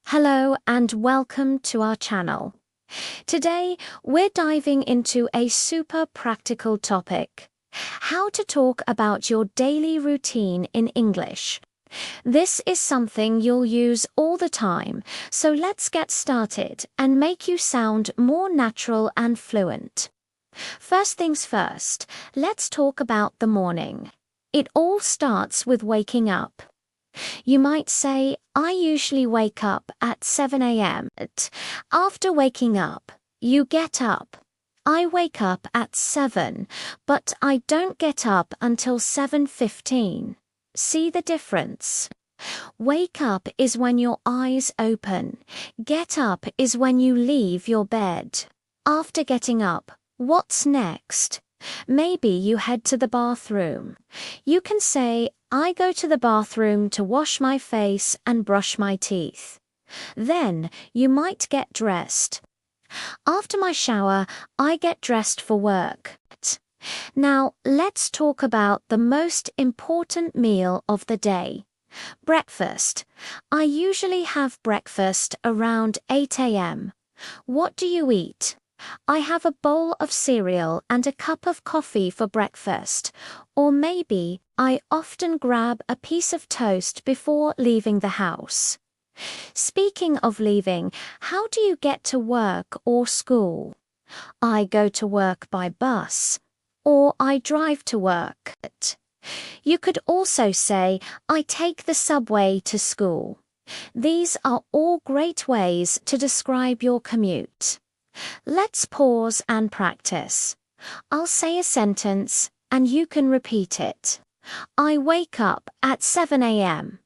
Hello and welcome to our channel. Today, we're diving into a super practical topic: how to talk about your daily routine in English. This is something you'll use all the time, so let's get started and make you sound more natural and fluent. First things first, let's talk about the morning. It all starts with waking up. You might say, I usually wake up at 7 a.m. After waking up, you get up. I wake up at 7, but I don't get up until 7:15. See the difference? Wake up is when your eyes open. Get up is when you leave your bed. After getting up, what's next? Maybe you head to the bathroom. You can say, I go to the bathroom to wash my face and brush my teeth. Then you might get dressed. After my shower, I get dressed for work. Now, let's talk about the most important meal of the day: breakfast. I usually have breakfast around 8 a.m. What do you eat? I have a bowl of cereal and a cup of coffee for breakfast, or maybe I often grab a piece of toast before leaving the house. Speaking of leaving, how do you get to work or school? I go to work by bus, or I drive to work. You could also say, I take the subway to school. These are all great ways to describe your commute. Let's pause and practice. I'll say a sentence and you can repeat it. I wake up at 7 a.m.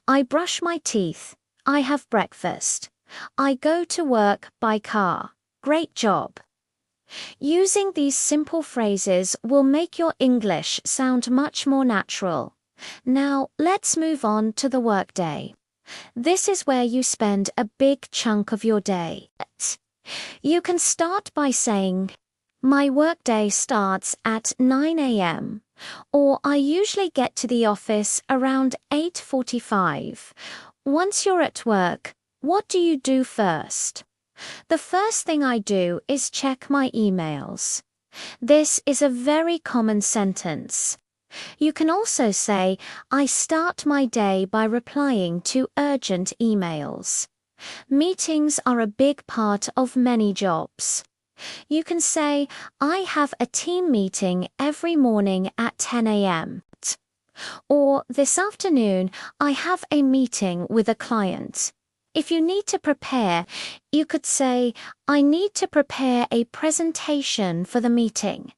I brush my teeth. I have breakfast. I go to work by car. Great job. Using these simple phrases will make your English sound much more natural. Now, let's move on to the workday. This is where you spend a big chunk of your day. You can start by saying, my workday starts at 9 a.m., or I usually get to the office around 8:45. Once you're at work, what do you do first? The first thing I do is check my emails. This is a very common sentence. You can also say, I start my day by replying to urgent emails. Meetings are a big part of many jobs. You can say, I have a team meeting every morning at 10 a.m. Or this afternoon, I have a meeting with a client. If you need to prepare, you could say, I need to prepare a presentation for the meeting.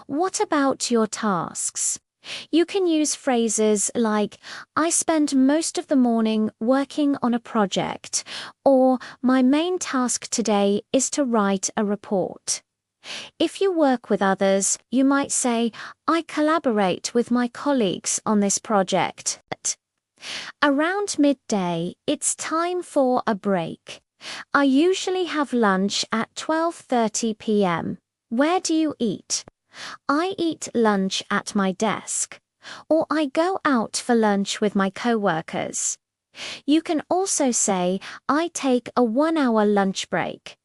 What about your tasks? You can use phrases like, I spend most of the morning working on a project, or my main task today is to write a report. If you work with others, you might say, I collaborate with my colleagues on this project. Around midday, it's time for a break. I usually have lunch at 12:30 p.m. Where do you eat? I eat lunch at my desk, or I go out for lunch with my coworkers. You can also say, I take a 1-hour lunch break.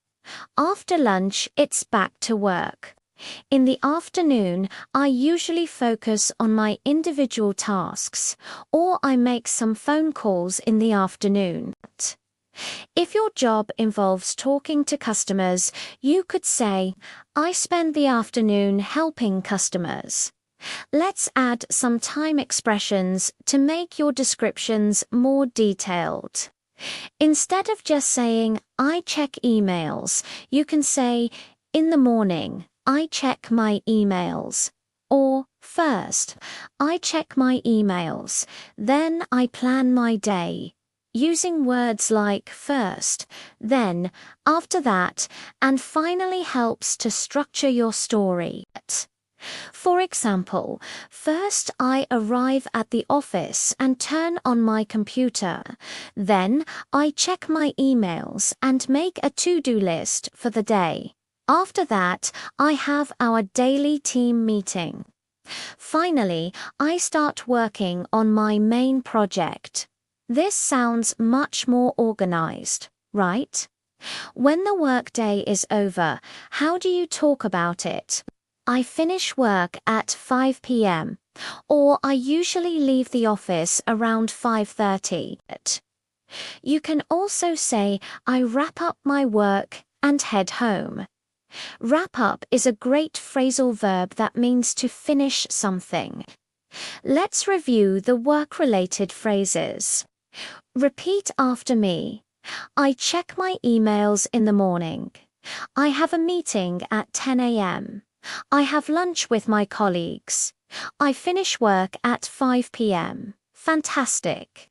After lunch, it's back to work. In the afternoon, I usually focus on my individual tasks, or I make some phone calls in the afternoon. If your job involves talking to customers, you could say, I spend the afternoon helping customers. Let's add some time expressions to make your descriptions more detailed. Instead of just saying, I check emails, you can say, in the morning, I check my emails. Or, first, I check my emails, then I plan my day. Using words like first, then, after that, and finally helps to structure your story. For example, first I arrive at the office and turn on my computer. Then I check my emails and make a to-do list for the day. After that, I have our daily team meeting. Finally, I start working on my main project. This sounds much more organized, right? When the workday is over, how do you talk about it? I finish work at 5 p.m., or I usually leave the office around 5:30. You can also say, I wrap up my work and head home. Wrap up is a great phrasal verb that means to finish something. Let's review the work-related phrases. Repeat after me. I check my emails in the morning. I have a meeting at 10 a.m. I have lunch with my colleagues. I finish work at 5 p.m. Fantastic.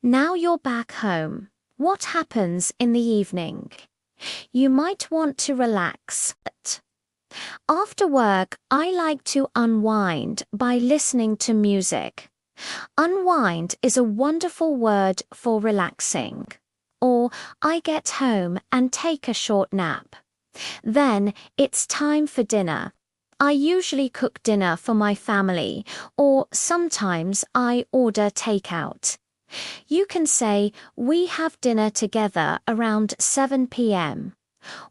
Now you're back home. What happens in the evening? You might want to relax. After work, I like to unwind by listening to music. Unwind is a wonderful word for relaxing. Or I get home and take a short nap. Then it's time for dinner. I usually cook dinner for my family, or sometimes I order takeout. You can say, we have dinner together around 7 p.m.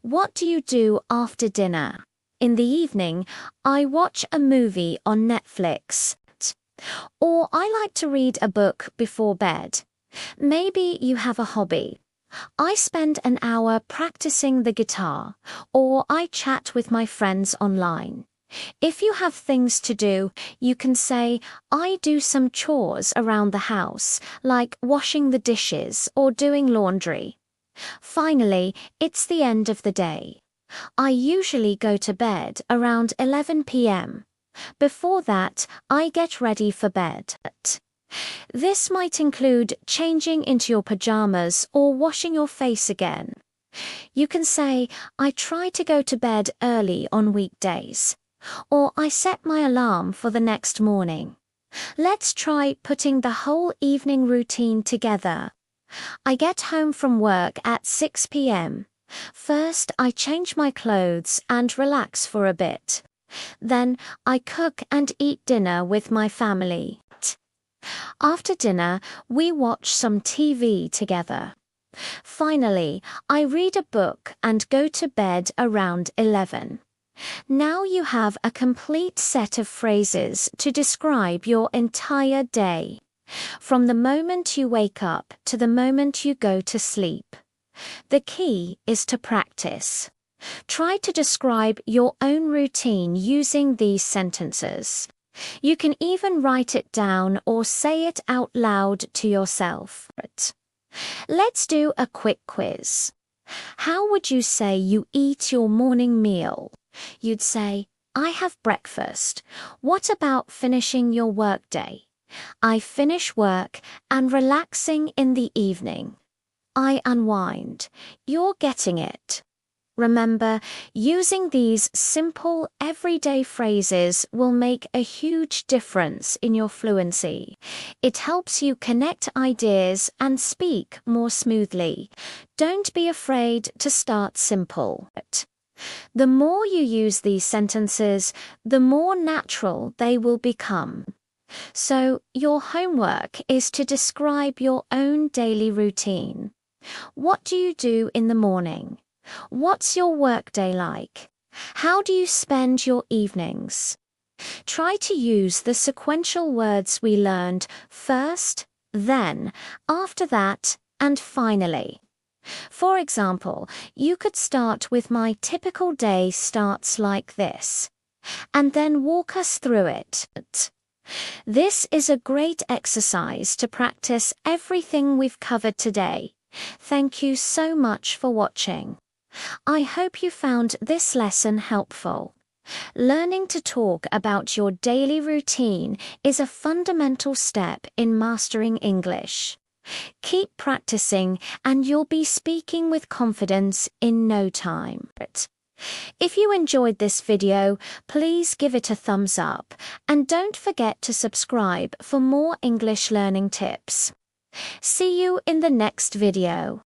What do you do after dinner? In the evening, I watch a movie on Netflix. Or I like to read a book before bed. Maybe you have a hobby. I spend an hour practicing the guitar, or I chat with my friends online. If you have things to do, you can say, I do some chores around the house, like washing the dishes or doing laundry. Finally, it's the end of the day. I usually go to bed around 11 p.m. Before that, I get ready for bed. This might include changing into your pajamas or washing your face again. You can say, I try to go to bed early on weekdays. Or I set my alarm for the next morning. Let's try putting the whole evening routine together. I get home from work at 6 p.m. First, I change my clothes and relax for a bit. Then, I cook and eat dinner with my family. After dinner, we watch some TV together. Finally, I read a book and go to bed around 11. Now you have a complete set of phrases to describe your entire day, from the moment you wake up to the moment you go to sleep. The key is to practice. Try to describe your own routine using these sentences. You can even write it down or say it out loud to yourself. Let's do a quick quiz. How would you say you eat your morning meal? You'd say, I have breakfast. What about finishing your workday? I finish work and relaxing in the evening. I unwind. You're getting it. Remember, using these simple, everyday phrases will make a huge difference in your fluency. It helps you connect ideas and speak more smoothly. Don't be afraid to start simple. The more you use these sentences, the more natural they will become. So, your homework is to describe your own daily routine. What do you do in the morning? What's your workday like? How do you spend your evenings? Try to use the sequential words we learned first, then, after that, and finally. For example, you could start with my typical day starts like this, and then walk us through it. This is a great exercise to practice everything we've covered today. Thank you so much for watching. I hope you found this lesson helpful. Learning to talk about your daily routine is a fundamental step in mastering English. Keep practicing and you'll be speaking with confidence in no time. If you enjoyed this video, please give it a thumbs up and don't forget to subscribe for more English learning tips. See you in the next video.